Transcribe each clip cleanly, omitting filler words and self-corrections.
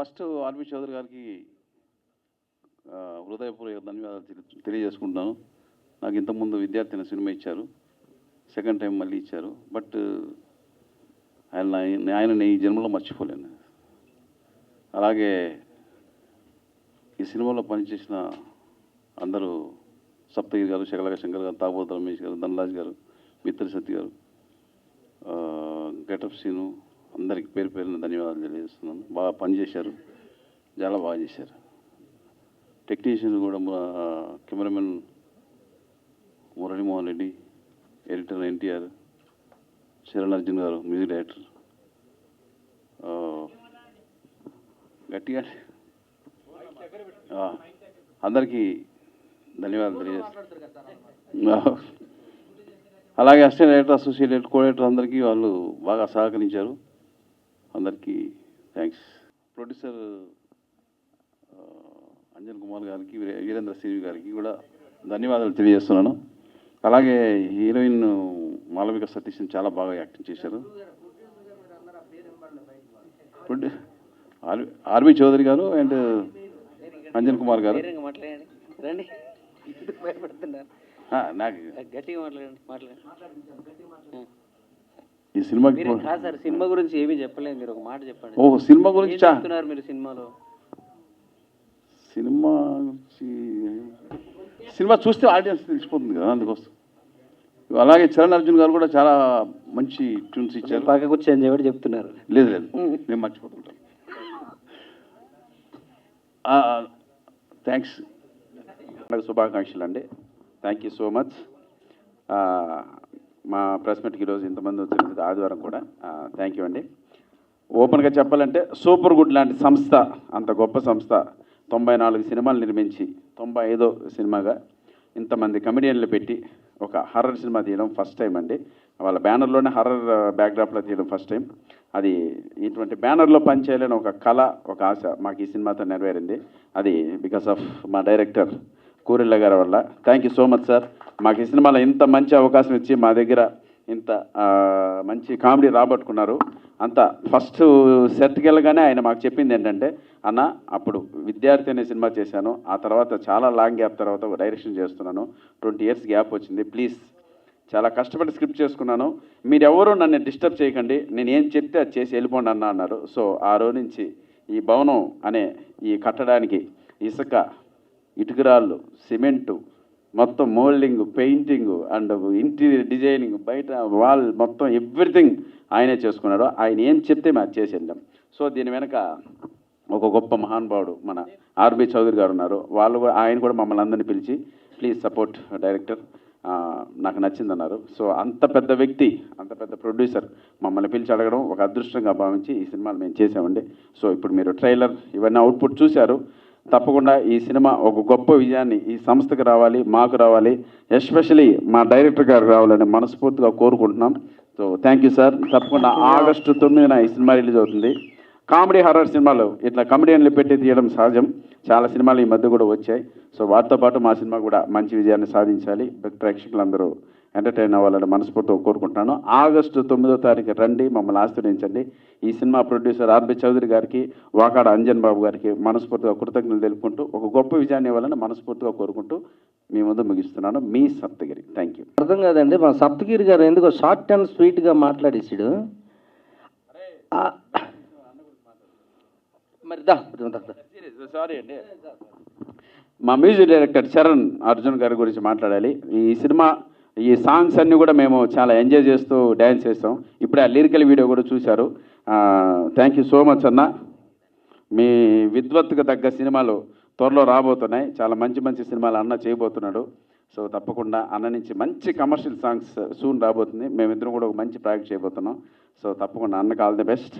First RB Chowdary గారికి హృదయపూర్వక ధన్యవాదాలు తెలియజేసుకుంటున్నాను. నాకు ఇంతకుముందు విద్యార్థిని సినిమా ఇచ్చారు, సెకండ్ టైం మళ్ళీ ఇచ్చారు. బట్ ఆయనని ఈ జన్మలో మర్చిపోలేను. అలాగే ఈ సినిమాలో పనిచేసిన అందరూ సప్తగిరి గారు, శకలక శంకర్ గారు, తాబోతు రమేష్ గారు, ధనరాజ్ గారు, మిత్ర సత్య గారు, గెటప్ సీను, అందరికి పేరు పేరున ధన్యవాదాలు తెలియజేస్తున్నాను. బాగా పనిచేశారు, చాలా బాగా చేశారు. టెక్నీషియన్ కూడా కెమెరామెన్ మురళీమోహన్ రెడ్డి, ఎడిటర్ ఎన్టీఆర్, శరణ్ అర్జున్ గారు, మ్యూజిక్ డైరెక్టర్, గట్టిగా అందరికీ ధన్యవాదాలు తెలియజేస్తాను. అలాగే assistant director, associate director, co director అందరికీ వాళ్ళు బాగా సహకరించారు. అందరికీ థ్యాంక్స్. ప్రొడ్యూసర్ అంజన్ కుమార్ గారికి, వీరేంద్ర శ్రీ గారికి కూడా ధన్యవాదాలు తెలియజేస్తున్నాను. అలాగే హీరోయిన్ మాలవిక సతీష్ చాలా బాగా యాక్టింగ్ చేశారు. ఆర్బి చౌదరి గారు అండ్ అంజన్ కుమార్ గారు. నాకు ఈ సినిమాకి సినిమా గురించి ఏమీ చెప్పలేదు, మీరు ఒక మాట చెప్పండి. ఓహో, సినిమా గురించి చెప్తున్నారు మీరు. సినిమాలో సినిమా గురించి సినిమా చూస్తే ఆడియన్స్ తెలిసిపోతుంది కదా, అందుకోసం. అలాగే చరణ్ అర్జున్ గారు కూడా చాలా మంచి ట్యూన్స్ ఇచ్చారు. పక్కకు వచ్చి ఎవరు చెప్తున్నారు? లేదు లేదు, నేను మర్చిపోతుంటాను. థ్యాంక్స్. శుభాకాంక్షలు అండి. Thank you so much. మా ప్రెస్ మీట్కి ఈరోజు ఇంతమంది వచ్చినందుకు, ఆదివారం కూడా థ్యాంక్ యూ అండి. ఓపెన్గా చెప్పాలంటే సూపర్ గుడ్ లాంటి సంస్థ, అంత గొప్ప సంస్థ 94 సినిమాలు నిర్మించి 95వ సినిమాగా ఇంతమంది కమెడియన్లు పెట్టి ఒక హర్రర్ సినిమా తీయడం ఫస్ట్ టైం అండి. వాళ్ళ బ్యానర్లోనే హర్రర్ బ్యాక్డ్రాప్లో తీయడం ఫస్ట్ టైం. అది ఇటువంటి బ్యానర్లో పనిచేయాలని ఒక కళ, ఒక ఆశ మాకు ఈ సినిమాతో నెరవేరింది. అది బికాస్ ఆఫ్ మా డైరెక్టర్ కూరెళ్ళ గారి వల్ల. Thank you so much sir. మాకు ఈ సినిమాలో ఇంత మంచి అవకాశం ఇచ్చి మా దగ్గర ఇంత మంచి కామెడీ రాబట్టుకున్నారు. అంత ఫస్ట్ సెట్కి వెళ్ళగానే ఆయన మాకు చెప్పింది ఏంటంటే, అన్న అప్పుడు విద్యార్థి అనే సినిమా చేశాను, ఆ తర్వాత చాలా లాంగ్ గ్యాప్ తర్వాత డైరెక్షన్ చేస్తున్నాను, 20 years గ్యాప్ వచ్చింది, ప్లీజ్ చాలా కష్టపడి స్క్రిప్ట్ చేసుకున్నాను, మీరెవరూ నన్ను డిస్టర్బ్ చేయకండి, నేను ఏం చెప్తే అది చేసి వెళ్ళిపోండి అన్న అన్నారు. సో ఆ రోజు నుంచి ఈ భవనం అనే ఈ కట్టడానికి ఇసుక, ఇటుకరాళ్ళు, సిమెంటు, మొత్తం moulding, painting and interior designing, బయట వాల్ మొత్తం ఎవ్రీథింగ్ ఆయనే చేసుకున్నాడు. ఆయన ఏం చెప్తే మేము అది చేసి వెళ్ళాం. సో దీని వెనక ఒక గొప్ప మహానుభావుడు మన ఆర్బి చౌదరి గారు ఉన్నారు. ఆయన కూడా మమ్మల్ని అందరినీ పిలిచి ప్లీజ్ సపోర్ట్ డైరెక్టర్, నాకు నచ్చిందన్నారు. సో అంత పెద్ద వ్యక్తి, అంత పెద్ద ప్రొడ్యూసర్ మమ్మల్ని పిలిచి అడగడం ఒక అదృష్టంగా భావించి ఈ సినిమాలు మేము చేసామండి. సో ఇప్పుడు మీరు ట్రైలర్ ఇవన్నీ అవుట్పుట్ చూశారు. తప్పకుండా ఈ సినిమా ఒక గొప్ప విజయాన్ని ఈ సంస్థకు రావాలి, మాకు రావాలి, ఎస్పెషలీ మా డైరెక్టర్ గారు రావాలని మనస్ఫూర్తిగా కోరుకుంటున్నాం. So thank you sir. తప్పకుండా August 9న ఈ సినిమా రిలీజ్ అవుతుంది. కామెడీ హర్రర్ సినిమాలు ఇట్లా కమెడియన్లు పెట్టి తీయడం సహజం. చాలా సినిమాలు ఈ మధ్య కూడా వచ్చాయి. సో వాటితో పాటు మా సినిమా కూడా మంచి విజయాన్ని సాధించాలి, ప్రేక్షకులందరూ ఎంటర్టైన్ అవ్వాలని మనస్ఫూర్తిగా కోరుకుంటున్నాను. August 9వ తారీఖు రండి, మమ్మల్ని ఆశీర్వదించండి. ఈ సినిమా ప్రొడ్యూసర్ ఆర్బి చౌదరి గారికి, వాకాడ అంజన్ బాబు గారికి మనస్ఫూర్తిగా కృతజ్ఞతలు తెలుపుకుంటూ ఒక గొప్ప విజయాన్ని ఇవ్వాలని మనస్ఫూర్తిగా కోరుకుంటూ మీ ముందు ముగిస్తున్నాను. మీ సప్తగిరి. Thank you. అర్థం కాదండి, మా సప్తగిరి గారు ఎందుకో షార్ట్ అండ్ స్వీట్గా మాట్లాడేసాడు. మరి సారీ అండి, మా మ్యూజిక్ డైరెక్టర్ చరణ్ అర్జున్ గారి గురించి మాట్లాడాలి. ఈ సినిమా ఈ సాంగ్స్ అన్నీ కూడా మేము చాలా ఎంజాయ్ చేస్తూ డ్యాన్స్ చేస్తాం. ఇప్పుడే ఆ లిరికల్ వీడియో కూడా చూశారు. థ్యాంక్ యూ సో మచ్ అన్న. మీ విద్వత్తుకు తగ్గ సినిమాలు త్వరలో రాబోతున్నాయి. చాలా మంచి మంచి సినిమాలు అన్న చేయబోతున్నాడు. సో తప్పకుండా అన్న నుంచి మంచి కమర్షియల్ సాంగ్స్ సూన్ రాబోతుంది. మేమిద్దరం కూడా ఒక మంచి ప్రాజెక్ట్ చేయబోతున్నాం. సో తప్పకుండా అన్నకు ఆల్ ది బెస్ట్.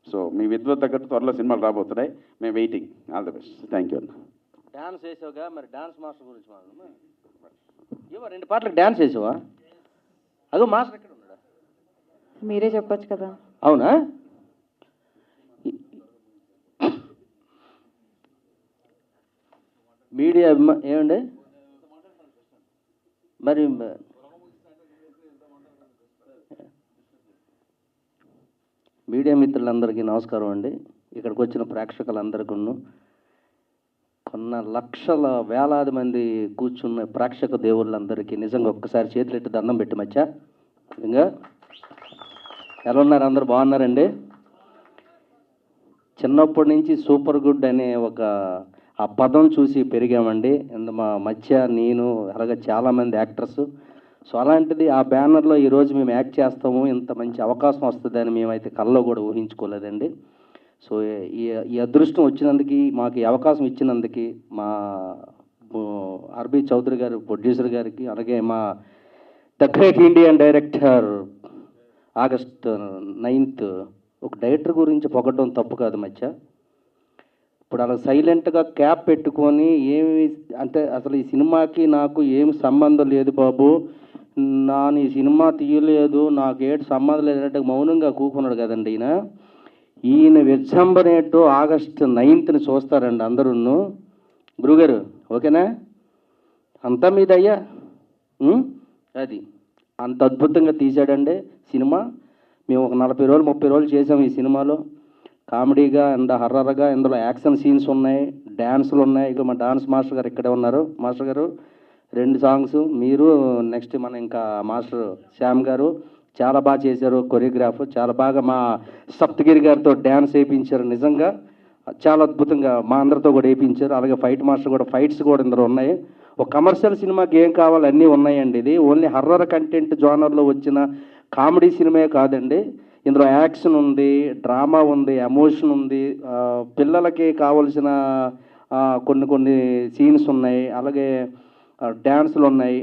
సో మీ విద్వత్ తగ్గట్టు త్వరలో సినిమాలు రాబోతున్నాయి, మేము waiting. All the best. Thank you అన్న. డాన్స్ వేసావుగా, మరి డాన్స్ మాస్టర్ గురించి ఏవో 2 పాటలకు డాన్స్ వేసావా? అదో మాస్టర్ ఎక్కడ ఉన్నాడా? మీరే చెప్పొచ్చు కదా. అవునా? మీడియా ఏమండి మరి మీడియా మిత్రులందరికీ నమస్కారం అండి. ఇక్కడికి వచ్చిన ప్రేక్షకులందరికీ, కొన్న లక్షల వేలాది మంది కూర్చున్న ప్రేక్షక దేవుళ్ళందరికీ నిజంగా ఒక్కసారి చేతులెట్టి దండం పెట్టి మచ్చా. నిజంగా ఎలా ఉన్నారు? అందరూ బాగున్నారండి? చిన్నప్పటి నుంచి సూపర్ గుడ్ అనే ఆ పదం చూసి పెరిగామండి. మా మధ్య నేను అలాగే చాలామంది యాక్టర్స్. సో అలాంటిది ఆ బ్యానర్లో ఈరోజు మేము యాక్ట్ చేస్తాము, ఇంత మంచి అవకాశం వస్తుందని మేమైతే కల్లో కూడా ఊహించుకోలేదండి. సో ఈ అదృష్టం వచ్చినందుకు, మాకు ఈ అవకాశం ఇచ్చినందుకు మా ఆర్బి చౌదరి గారు ప్రొడ్యూసర్ గారికి, అలాగే మా the great Indian director August 9th ఒక డైరెక్టర్ గురించి పొగడడం తప్పు కాదు మధ్య. ఇప్పుడు అలా సైలెంట్గా క్యాప్ పెట్టుకొని ఏమి అంటే అసలు ఈ సినిమాకి నాకు ఏమి సంబంధం లేదు బాబు, ఈ సినిమా తీయలేదు, నాకేటి సంబంధం లేదంటే మౌనంగా కూకున్నాడు కదండి ఈయన విజృంభణేటో ఆగస్ట్ 9th చూస్తారండి అందరూ. గురుగారు ఓకేనా? అంతా మీదయ్యా. అది అంత అద్భుతంగా తీశాడండి సినిమా. మేము ఒక 40 రోజులు 30 రోజులు చేసాం ఈ సినిమాలో. కామెడీగా అండ్ హర్రర్గా, ఇందులో యాక్షన్ సీన్స్ ఉన్నాయి, డ్యాన్సులు ఉన్నాయి. ఇక మా డాన్స్ మాస్టర్ గారు ఇక్కడే ఉన్నారు. మాస్టర్ గారు 2 సాంగ్స్, మీరు నెక్స్ట్ మన ఇంకా మాస్టర్ శ్యామ్ గారు చాలా బాగా చేశారు. కొరియోగ్రాఫ్ చాలా బాగా మా సప్తగిరి గారితో డ్యాన్స్ వేయించారు. నిజంగా చాలా అద్భుతంగా మా అందరితో కూడా వేయించారు. అలాగే ఫైట్ మాస్టర్ కూడా, ఫైట్స్ కూడా ఇందులో ఉన్నాయి. ఒక కమర్షియల్ సినిమాకి ఏం కావాలి అన్నీ ఉన్నాయండి. ఇది ఓన్లీ హర్రర్ కంటెంట్ జోనర్లో వచ్చిన కామెడీ సినిమా కాదండి. ఇందులో యాక్షన్ ఉంది, డ్రామా ఉంది, ఎమోషన్ ఉంది, పిల్లలకి కావలసిన కొన్ని సీన్స్ ఉన్నాయి, అలాగే డ్యాన్సులు ఉన్నాయి.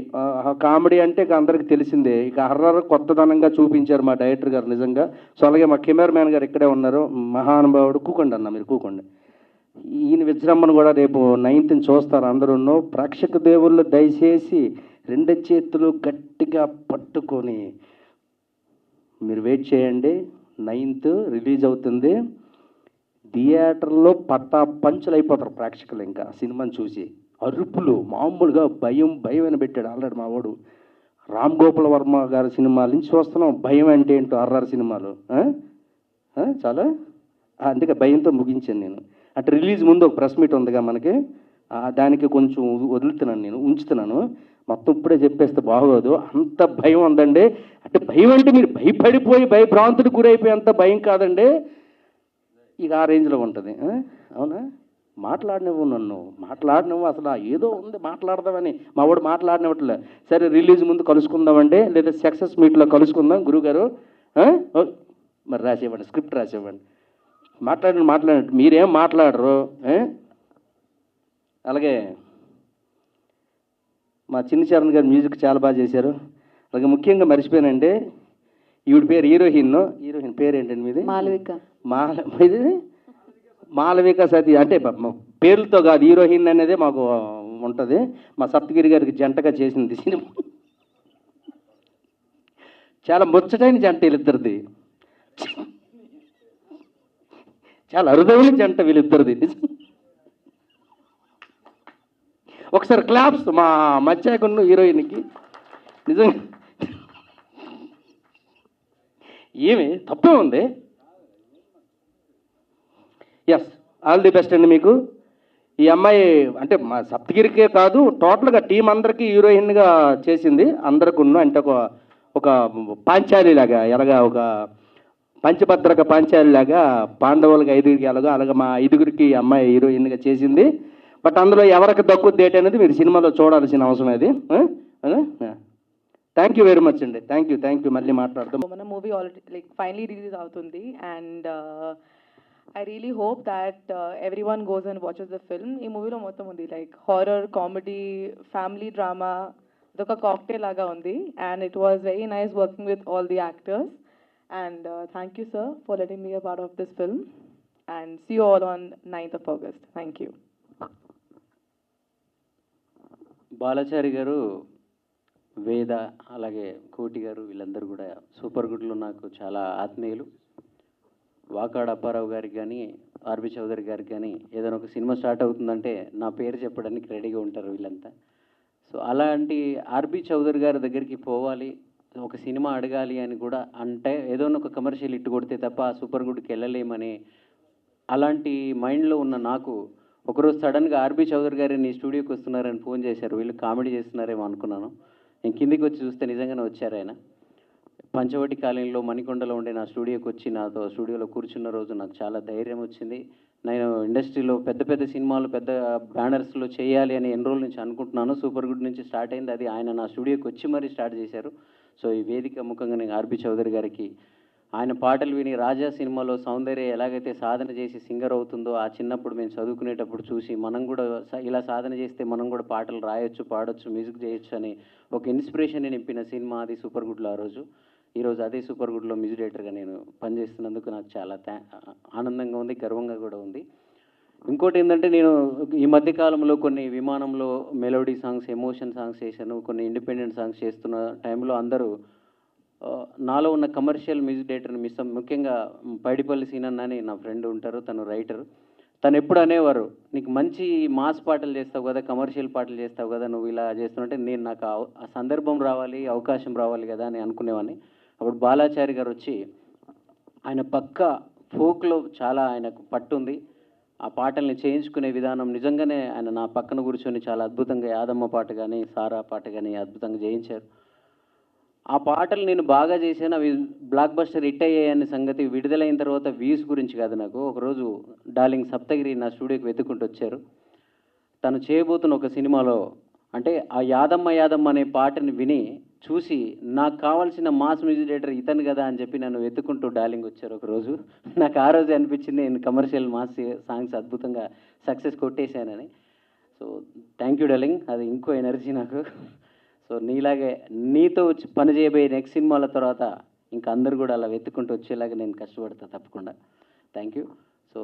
కామెడీ అంటే ఇక అందరికీ తెలిసిందే. ఇక హర్రర్ కొత్తదనంగా చూపించారు మా డైరెక్టర్ గారు నిజంగా. సో అలాగే మా కెమెరా మ్యాన్ గారు ఇక్కడే ఉన్నారు, మహానుభావుడు. కూకోండి అన్న, మీరు కూకోండి. ఈయన విజృంభణ కూడా రేపు 9th చూస్తారు అందరూ. ప్రేక్షక దేవుళ్ళు దయచేసి 2 చేతులు గట్టిగా పట్టుకొని మీరు వెయిట్ చేయండి. 9th రిలీజ్ అవుతుంది. థియేటర్లో పంచులు అయిపోతారు ప్రేక్షకులు. ఇంకా సినిమాని చూసి అరుపులు మామూలుగా భయం అని పెట్టాడు ఆల్రెడీ మా వాడు. రామ్ గోపాల్ వర్మ గారి సినిమాల నుంచి చూస్తున్నాం భయం అంటే ఏంటో, హర్రర్ సినిమాలు చాలా. అందుకే భయంతో ముగించాను నేను. అంటే రిలీజ్ ముందు ఒక ప్రెస్ మీట్ ఉందిగా మనకి, దానికి కొంచెం వదులుతున్నాను, నేను ఉంచుతున్నాను. మొత్తం ఇప్పుడే చెప్పేస్తే బాగోదు, అంత భయం ఉందండి. అంటే భయం అంటే మీరు భయపడిపోయి భయభ్రాంతుడికి గురైపోయేంత భయం కాదండి, ఇక ఆ రేంజ్లో ఉంటుంది. అవునా? మాట్లాడినవ్వు అసలు ఏదో ఉంది మాట్లాడదామని మా వాడు మాట్లాడినట్లే. సరే రిలీజ్ ముందు కలుసుకుందామండి, లేదా సక్సెస్ మీట్లో కలుసుకుందాం గురుగారు. మరి రాసేవ్వండి, స్క్రిప్ట్ రాసేవ్వండి. మాట్లాడినట్టు మీరేం మాట్లాడరు. అలాగే మా చిన్న చరణ్ గారు మ్యూజిక్ చాలా బాగా చేశారు. అలాగే ముఖ్యంగా మర్చిపోయానండి, ఈవిడ పేరు హీరోయిన్ పేరు ఏంటండి మీది? మాలవిక సతీ. అంటే పేర్లతో కాదు, హీరోయిన్ అనేది మాకు ఉంటుంది. మా సప్తగిరి గారికి జంటగా చేసింది సినిమా. చాలా ముచ్చటైన జంట వీళ్ళిద్దరిది, చాలా అరుదైన జంట వీళ్ళిద్దరిది. ఒకసారి క్లాప్స్ మా మధ్యకున్న హీరోయిన్కి. నిజంగా ఏమి తప్పే ఉంది. ఎస్, ఆల్ ది బెస్ట్ అండి మీకు. ఈ అమ్మాయి అంటే మా సప్తగిరికే కాదు, టోటల్గా టీం అందరికీ హీరోయిన్గా చేసింది. అందరికీ అంటే ఒక పాంచాలిలాగా, ఎలాగా ఒక పంచభద్రక పాంచాలిలాగా పాండవులకి 5గురికి ఎలాగో అలాగే మా 5గురికి అమ్మాయి హీరోయిన్గా చేసింది. బట్ అందులో ఎవరికి దక్కుద్ది ఏంటి అనేది మీరు సినిమాలో చూడాల్సిన అవసరం అది. థ్యాంక్ యూ వెరీ మచ్ అండి. Thank you. మళ్ళీ మాట్లాడదాం. మన మూవీ ఆల్రెడీ ఫైనలీ రిలీజ్ అవుతుంది and I really hope that everyone goes and watches the film. ఈ మూవీలో మొత్తం ఉంది like horror, comedy, family drama, ఇదొక కాక్టైల్ లాగా ఉంది. And it was very nice working with all the actors. And thank you sir for letting me a part of this film. And see you all on 9th August. Thank you. Balachari గారు, వేద, అలాగే కోటి గారు, వీళ్ళందరూ కూడా super గుడ్లో నాకు చాలా ఆత్మీయులు. వాకాడ అప్పారావు గారికి కానీ, ఆర్బి చౌదరి గారికి కానీ ఏదైనా ఒక సినిమా స్టార్ట్ అవుతుందంటే నా పేరు చెప్పడానికి రెడీగా ఉంటారు వీళ్ళంతా. సో అలాంటి ఆర్బి చౌదరి గారి దగ్గరికి పోవాలి, ఒక సినిమా అడగాలి అని కూడా అంటే ఏదో ఒక కమర్షియల్ హిట్ కొడితే తప్ప ఆ సూపర్ గుడ్కి వెళ్ళలేమని అలాంటి మైండ్లో ఉన్న నాకు ఒకరోజు సడన్గా ఆర్బీ చౌదరి గారు నీ స్టూడియోకి వస్తున్నారని ఫోన్ చేశారు. వీళ్ళు కామెడీ చేస్తున్నారేమో అనుకున్నాను. నేను కిందికి వచ్చి చూస్తే నిజంగానే వచ్చారు ఆయన. పంచవటి కాలనీలో మణికొండలో ఉండే నా స్టూడియోకి వచ్చి నాతో స్టూడియోలో కూర్చున్న రోజు నాకు చాలా ధైర్యం వచ్చింది. నేను ఇండస్ట్రీలో పెద్ద పెద్ద సినిమాలు పెద్ద బ్యానర్స్లో చేయాలి అని ఎన్ని రోజుల నుంచి అనుకుంటున్నాను. సూపర్ గుడ్ నుంచి స్టార్ట్ అయింది. అది ఆయన నా స్టూడియోకి వచ్చి మరీ స్టార్ట్ చేశారు. సో ఈ వేదిక ముఖంగా నేను ఆర్బీ చౌదరి గారికి ఆయన పాటలు విని రాజా సినిమాలో సౌందర్య ఎలాగైతే సాధన చేసి సింగర్ అవుతుందో ఆ చిన్నప్పుడు మేము చదువుకునేటప్పుడు చూసి మనం కూడా ఇలా సాధన చేస్తే మనం కూడా పాటలు రాయొచ్చు, పాడొచ్చు, మ్యూజిక్ చేయొచ్చు అని ఒక ఇన్స్పిరేషన్ నింపిన సినిమా అది సూపర్ గుడ్లో. ఆ రోజు ఈరోజు అదే సూపర్ గుడ్లో మ్యూజిక్ డైరెక్టర్గా నేను పనిచేస్తున్నందుకు నాకు చాలా ఆనందంగా ఉంది, గర్వంగా కూడా ఉంది. ఇంకోటి ఏంటంటే నేను ఈ మధ్య కాలంలో కొన్ని విమానంలో మెలోడీ సాంగ్స్, ఎమోషన్ సాంగ్స్ చేశాను, కొన్ని ఇండిపెండెంట్ సాంగ్స్ చేస్తున్న టైంలో అందరూ నాలో ఉన్న కమర్షియల్ మ్యూజిక్ డైరెక్టర్ని ముఖ్యంగా పైడిపల్లి సీనన్న అని నా ఫ్రెండ్ ఉంటారు, తను రైటర్. తను ఎప్పుడు అనేవారు, నీకు మంచి మాస్ పాటలు చేస్తావు కదా, కమర్షియల్ పాటలు చేస్తావు కదా, నువ్వు ఇలా చేస్తున్నట్టే నేను నాకు ఆ సందర్భం రావాలి, అవకాశం రావాలి కదా అని అనుకునేవాడిని. అప్పుడు బాలాచారి గారు వచ్చి ఆయన పక్క ఫోక్లో చాలా ఆయనకు పట్టుంది, ఆ పాటల్ని చేయించుకునే విధానం నిజంగానే ఆయన నా పక్కన కూర్చొని చాలా అద్భుతంగా యాదమ్మ పాట కానీ సారా పాట కానీ అద్భుతంగా చేయించారు. ఆ పాటలు నేను బాగా చేశాను, అవి బ్లాక్ బస్టర్ హిట్ అయ్యాయనే సంగతి విడుదలైన తర్వాత వ్యూస్ గురించి కాదు నాకు. ఒకరోజు డార్లింగ్ సప్తగిరి నా స్టూడియోకి వెతుక్కుంటూ వచ్చారు. తను చేయబోతున్న ఒక సినిమాలో అంటే ఆ యాదమ్మ యాదమ్మ అనే పాటని విని చూసి నాకు కావాల్సిన మాస్ మ్యూజిక్ డైరెక్టర్ ఇతను కదా అని చెప్పి నన్ను వెతుక్కుంటూ డార్లింగ్ వచ్చారు ఒకరోజు. నాకు ఆ రోజు అనిపించింది నేను కమర్షియల్ మాస్ సాంగ్స్ అద్భుతంగా సక్సెస్ కొట్టేశానని. సో థ్యాంక్ యూ డార్లింగ్, అది ఇంకో ఎనర్జీ నాకు. సో నీలాగే నీతో వచ్చి పని చేయబోయే నెక్స్ట్ సినిమాల తర్వాత ఇంకా అందరు కూడా అలా వెతుక్కుంటూ వచ్చేలాగా నేను కష్టపడతాను తప్పకుండా. Thank you. సో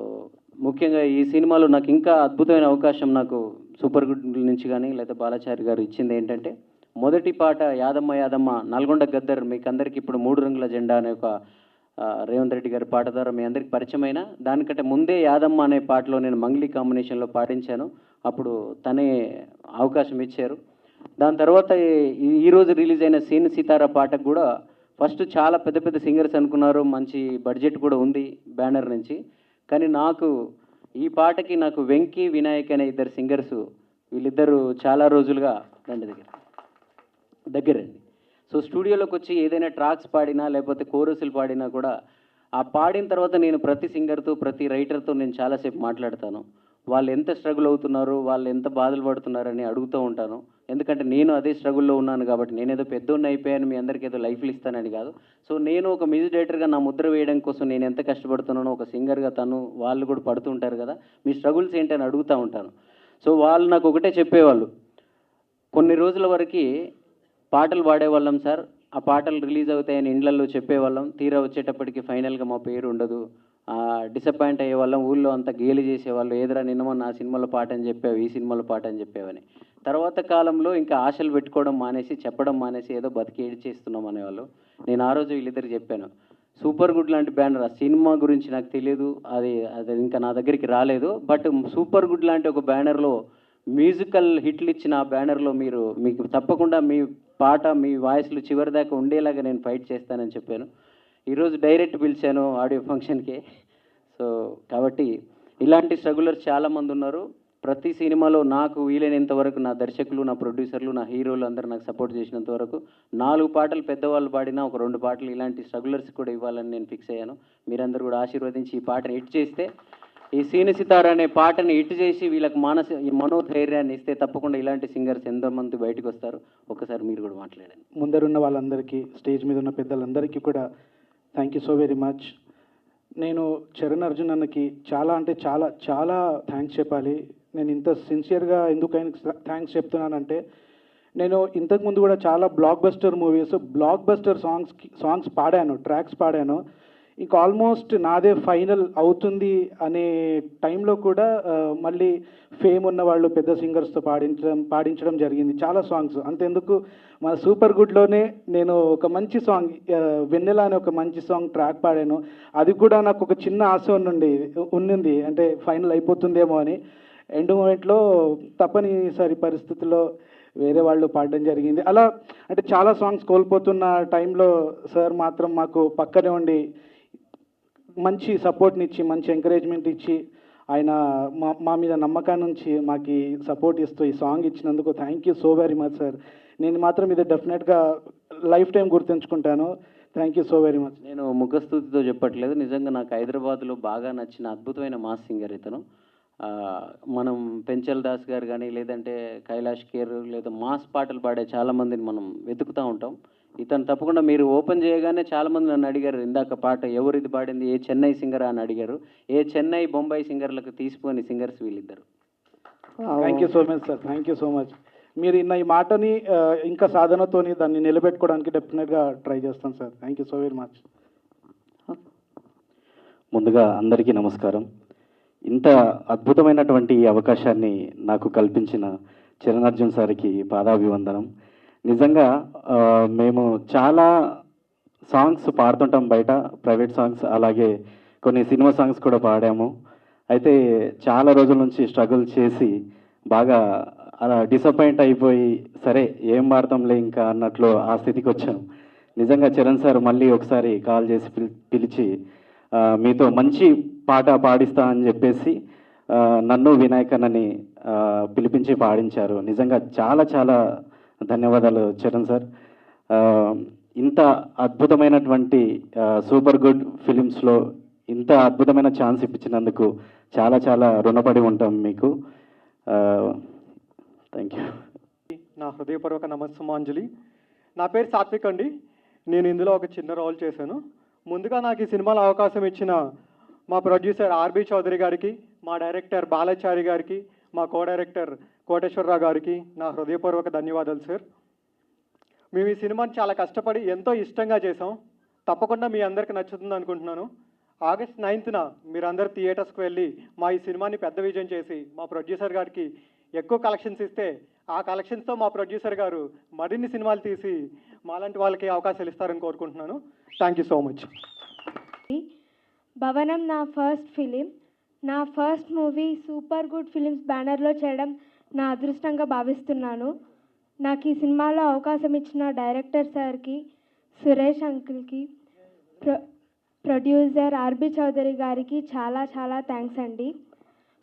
ముఖ్యంగా ఈ సినిమాలో నాకు ఇంకా అద్భుతమైన అవకాశం నాకు సూపర్ గుడ్ నుంచి కానీ లేదా బాలాచారి గారు ఇచ్చింది ఏంటంటే, మొదటి పాట యాదమ్మ యాదమ్మ నల్గొండ గద్దర్ మీకు అందరికీ ఇప్పుడు 3 రంగుల జెండా అనే ఒక రేవంత్ రెడ్డి గారి పాట ద్వారా మీ అందరికి పరిచయమైన దానికంటే ముందే యాదమ్మ అనే పాటలో నేను మంగ్లీ కాంబినేషన్లో పాటించాను. అప్పుడు తనే అవకాశం ఇచ్చారు. దాని తర్వాత ఈరోజు రిలీజ్ అయిన సీన్ సితారా పాటకు కూడా ఫస్ట్ చాలా పెద్ద పెద్ద సింగర్స్ అనుకున్నారు, మంచి బడ్జెట్ కూడా ఉంది బ్యానర్ నుంచి. కానీ నాకు ఈ పాటకి నాకు వెంకీ వినాయక్ అనే 2 సింగర్స్, వీళ్ళిద్దరూ చాలా రోజులుగా దగ్గరండి. సో స్టూడియోలోకి వచ్చి ఏదైనా ట్రాక్స్ పాడినా లేకపోతే కోరసులు పాడినా కూడా ఆ పాడిన తర్వాత నేను ప్రతి సింగర్తో ప్రతి రైటర్తో నేను చాలాసేపు మాట్లాడతాను. వాళ్ళు ఎంత స్ట్రగుల్ అవుతున్నారు, వాళ్ళు ఎంత బాధలు పడుతున్నారని అడుగుతూ ఉంటాను. ఎందుకంటే నేను అదే స్ట్రగుల్లో ఉన్నాను కాబట్టి, నేనేదో పెద్దోడిని అయిపోయాను మీ అందరికీ ఏదో లైఫ్లు ఇస్తానని కాదు. సో నేను ఒక మ్యూజిక్ డైరెక్టర్గా నా ముద్ర వేయడం కోసం నేను ఎంత కష్టపడుతున్నానో ఒక సింగర్గా వాళ్ళు కూడా పడుతుంటారు కదా, మీ స్ట్రగుల్స్ ఏంటని అడుగుతూ ఉంటాను. సో వాళ్ళు నాకు ఒకటే చెప్పేవాళ్ళు, కొన్ని రోజుల వరకు పాటలు పాడేవాళ్ళం సార్, ఆ పాటలు రిలీజ్ అవుతాయని ఇండ్లల్లో చెప్పేవాళ్ళం, తీరా వచ్చేటప్పటికి ఫైనల్గా మా పేరు ఉండదు, డిసప్పాయింట్ అయ్యేవాళ్ళం, ఊళ్ళో అంతా గేలి చేసేవాళ్ళు, ఏదైనా నిన్నమన్న ఆ సినిమాలో పాట అని చెప్పావు, ఈ సినిమాలో పాట అని చెప్పావని. తర్వాత కాలంలో ఇంకా ఆశలు పెట్టుకోవడం మానేసి చెప్పడం మానేసి ఏదో బతికి ఏడి చేస్తున్నాం అనేవాళ్ళు. నేను ఆ రోజు వీళ్ళిద్దరికి చెప్పాను, సూపర్ గుడ్ లాంటి బ్యానర్, ఆ సినిమా గురించి నాకు తెలియదు, అది ఇంకా నా దగ్గరికి రాలేదు, బట్ సూపర్ గుడ్ లాంటి ఒక బ్యానర్లో మ్యూజికల్ హిట్లు ఇచ్చిన ఆ బ్యానర్లో మీకు తప్పకుండా మీ పాట మీ వాయిస్లు చివరి దాకా ఉండేలాగా నేను ఫైట్ చేస్తానని చెప్పాను. ఈరోజు డైరెక్ట్ పిలిచాను ఆడియో ఫంక్షన్కి. సో కాబట్టి ఇలాంటి స్ట్రగులర్స్ చాలామంది ఉన్నారు. ప్రతి సినిమాలో నాకు వీలైనంత వరకు నా దర్శకులు, నా ప్రొడ్యూసర్లు, నా హీరోలు అందరూ నాకు సపోర్ట్ చేసినంత వరకు 4 పాటలు పెద్దవాళ్ళు పాడినా ఒక 2 పాటలు ఇలాంటి స్ట్రగులర్స్ కూడా ఇవ్వాలని నేను ఫిక్స్ అయ్యాను. మీరందరూ కూడా ఆశీర్వదించి ఈ పాటను హిట్ చేస్తే, ఈ సీని సితారా అనే పాటని హిట్ చేసి వీళ్ళకి మనోధైర్యాన్ని ఇస్తే తప్పకుండా ఇలాంటి సింగర్స్ ఎంతోమంది బయటకు వస్తారు. ఒక్కసారి మీరు కూడా మాట్లాడండి. ముందరున్న వాళ్ళందరికీ, స్టేజ్ మీద ఉన్న పెద్దలందరికీ కూడా thank you so very much. నేను చరణ్ అర్జున్ అన్నకి చాలా అంటే చాలా చాలా థ్యాంక్స్ చెప్పాలి. నేను ఇంత సిన్సియర్గా ఎందుకు ఆయన థ్యాంక్స్ చెప్తున్నానంటే, నేను ఇంతకుముందు కూడా చాలా block buster movies, block buster songs పాడాను, ట్రాక్స్ పాడాను. ఇంకా ఆల్మోస్ట్ నాదే ఫైనల్ అవుతుంది అనే టైంలో కూడా మళ్ళీ ఫేమ్ ఉన్న వాళ్ళు పెద్ద సింగర్స్తో పాడించడం జరిగింది చాలా సాంగ్స్. అంతెందుకు మన సూపర్ గుడ్లోనే నేను ఒక మంచి సాంగ్ వెన్నెల అనే ఒక మంచి సాంగ్ ట్రాక్ పాడాను. అది కూడా నాకు ఒక చిన్న ఆశ ఉన్నింది, అంటే ఫైనల్ అయిపోతుందేమో అని. ఎండ్ మూమెంట్లో తప్పనిసరి పరిస్థితుల్లో వేరే వాళ్ళు పాడడం జరిగింది. అలా అంటే చాలా సాంగ్స్ కోల్పోతున్న టైంలో సార్ మాత్రం మాకు పక్కనే ఉండి మంచి సపోర్ట్ని ఇచ్చి మంచి ఎంకరేజ్మెంట్ ఇచ్చి ఆయన మా మీద నమ్మకాన్ని నుంచి మాకు సపోర్ట్ ఇస్తూ ఈ సాంగ్ ఇచ్చినందుకు thank you so very much sir. నేను మాత్రం ఇది డెఫినెట్గా లైఫ్ టైం గుర్తుంచుకుంటాను. Thank you so very much. నేను ముఖస్తుతితో చెప్పట్లేదు, నిజంగా నాకు హైదరాబాద్లో బాగా నచ్చిన అద్భుతమైన మాస్ సింగర్ ఇతను. మనం పెంచల్ దాస్ గారు కానీ లేదంటే కైలాష్ కేర్ లేదా మాస్ పాటలు పాడే చాలామందిని మనం వెతుకుతూ ఉంటాం. ఇతను తప్పకుండా మీరు ఓపెన్ చేయగానే చాలామంది నన్ను అడిగారు, ఇందాక పాట ఎవరిది పాడింది, ఏ చెన్నై సింగర్ అని అడిగారు. ఏ చెన్నై బొంబాయి సింగర్లకు తీసిపోని సింగర్స్ వీళ్ళిద్దరు. Thank you so much sir, thank you so much. మీరు ఈ మాటని ఇంకా సాధనతోని దాన్ని నిలబెట్టుకోవడానికి డెఫినెట్గా ట్రై చేస్తాను sir. Thank you so very much. ముందుగా అందరికీ నమస్కారం. ఇంత అద్భుతమైనటువంటి ఈ అవకాశాన్ని నాకు కల్పించిన చరణ్ అర్జున్ సార్కి పాదాభివందనం. నిజంగా మేము చాలా సాంగ్స్ పాడుతుంటాం బయట, ప్రైవేట్ సాంగ్స్, అలాగే కొన్ని సినిమా సాంగ్స్ కూడా పాడాము. అయితే చాలా రోజుల నుంచి స్ట్రగుల్ చేసి బాగా అలా డిసప్పాయింట్ అయిపోయి సరే ఏం పాడతాంలే ఇంకా అన్నట్లు ఆ స్థితికి వచ్చాం. నిజంగా చరణ్ సార్ మళ్ళీ ఒకసారి కాల్ చేసి పిలిచి మీతో మంచి పాట పాడిస్తా అని చెప్పేసి నన్ను వినాయకన్నని పిలిపించి పాడించారు. నిజంగా చాలా చాలా ధన్యవాదాలు చరణ్ సార్. ఇంత అద్భుతమైనటువంటి సూపర్ గుడ్ ఫిలిమ్స్లో ఇంత అద్భుతమైన ఛాన్స్ ఇప్పించినందుకు చాలా చాలా రుణపడి ఉంటాం మీకు. Thank you. నా హృదయపూర్వక నమస్సుమాంజలి. నా పేరు సాత్విక్ అండి. నేను ఇందులో ఒక చిన్న రోల్ చేశాను. ముందుగా నాకు ఈ సినిమాలో అవకాశం ఇచ్చిన మా ప్రొడ్యూసర్ ఆర్బి చౌదరి గారికి, మా డైరెక్టర్ బాలాచారి గారికి, మా కో డైరెక్టర్ కోటేశ్వరరావు గారికి నా హృదయపూర్వక ధన్యవాదాలు సార్. మేము ఈ సినిమాని చాలా కష్టపడి ఎంతో ఇష్టంగా చేసాం. తప్పకుండా మీ అందరికి నచ్చుతుంది అనుకుంటున్నాను. ఆగస్ట్ 9న మీరందరూ థియేటర్స్కి వెళ్ళి మా ఈ సినిమాని పెద్ద విజయం చేసి మా ప్రొడ్యూసర్ గారికి ఎక్కువ కలెక్షన్స్ ఇస్తే ఆ కలెక్షన్స్తో మా ప్రొడ్యూసర్ గారు మరిన్ని సినిమాలు తీసి మాలాంటి వాళ్ళకి అవకాశాలు ఇస్తారని కోరుకుంటున్నాను. Thank you so much. భవనం నా ఫస్ట్ ఫిలిం, నా first movie super good films బ్యానర్లో చేయడం నా అదృష్టంగా భావిస్తున్నాను. నాకు ఈ సినిమాలో అవకాశం ఇచ్చిన డైరెక్టర్ సార్కి, సురేష్ అంకుల్కి, ప్రొడ్యూసర్ ఆర్బి చౌదరి గారికి చాలా చాలా థ్యాంక్స్ అండి.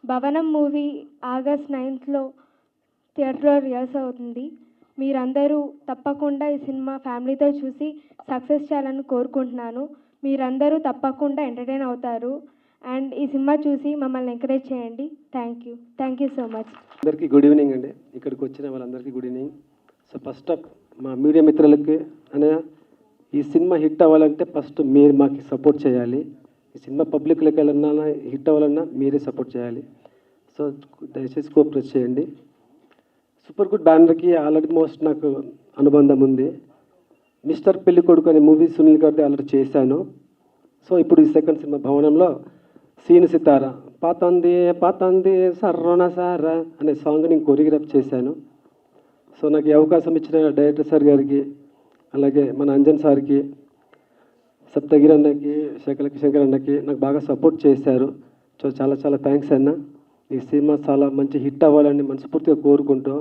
భవనం మూవీ ఆగస్ట్ 9th థియేటర్లో రిలీజ్ అవుతుంది. మీరందరూ తప్పకుండా ఈ సినిమా ఫ్యామిలీతో చూసి సక్సెస్ చేయాలని కోరుకుంటున్నాను. మీరందరూ తప్పకుండా ఎంటర్టైన్ అవుతారు అండ్ ఈ సినిమా చూసి మమ్మల్ని ఎంకరేజ్ చేయండి. Thank you so much. అందరికీ గుడ్ ఈవినింగ్ అండి. ఇక్కడికి వచ్చిన వాళ్ళందరికీ good evening. So first of మా మీడియా మిత్రులకి అనే ఈ సినిమా హిట్ అవ్వాలంటే ఫస్ట్ మీరు మాకు సపోర్ట్ చేయాలి. ఈ సినిమా పబ్లిక్లోకి వెళ్ళాలన్నా హిట్ అవ్వాలన్నా మీరే సపోర్ట్ చేయాలి. సో దయచేసి కోఆపరేట్ చేయండి. సూపర్ గుడ్ బ్యానర్కి ఆల్రెడీ మోస్ట్ నాకు అనుబంధం ఉంది. మిస్టర్ పెళ్లి కొడుకు అనే మూవీ సునీల్ గారిది ఆల్రెడీ చేశాను. సో ఇప్పుడు ఈ సెకండ్ సినిమా భవనంలో సీను సితారా పాతంది పాతంది సర్రోనా సారా అనే సాంగ్ నేను కొరియోగ్రాఫ్ చేశాను. సో నాకు ఈ అవకాశం ఇచ్చిన డైరెక్టర్ సార్ గారికి, అలాగే మన అంజన్ సార్కి, సప్తగిరి అన్నకి, శంకర్ అన్నకి నాకు బాగా సపోర్ట్ చేశారు. సో చాలా చాలా థ్యాంక్స్ అన్న. ఈ సినిమా చాలా మంచి హిట్ అవ్వాలని మనస్ఫూర్తిగా కోరుకుంటూ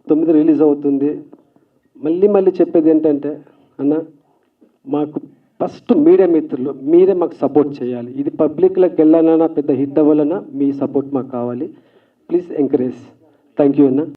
9 రిలీజ్ అవుతుంది. మళ్ళీ చెప్పేది ఏంటంటే అన్న, మాకు ఫస్ట్ మీడియా మిత్రులు మీరే మాకు సపోర్ట్ చేయాలి. ఇది పబ్లిక్లోకి వెళ్ళాలన్నా పెద్ద హిట్ అవ్వాలన్నా మీ సపోర్ట్ మాకు కావాలి. Please encourage. థ్యాంక్ యూ అన్న.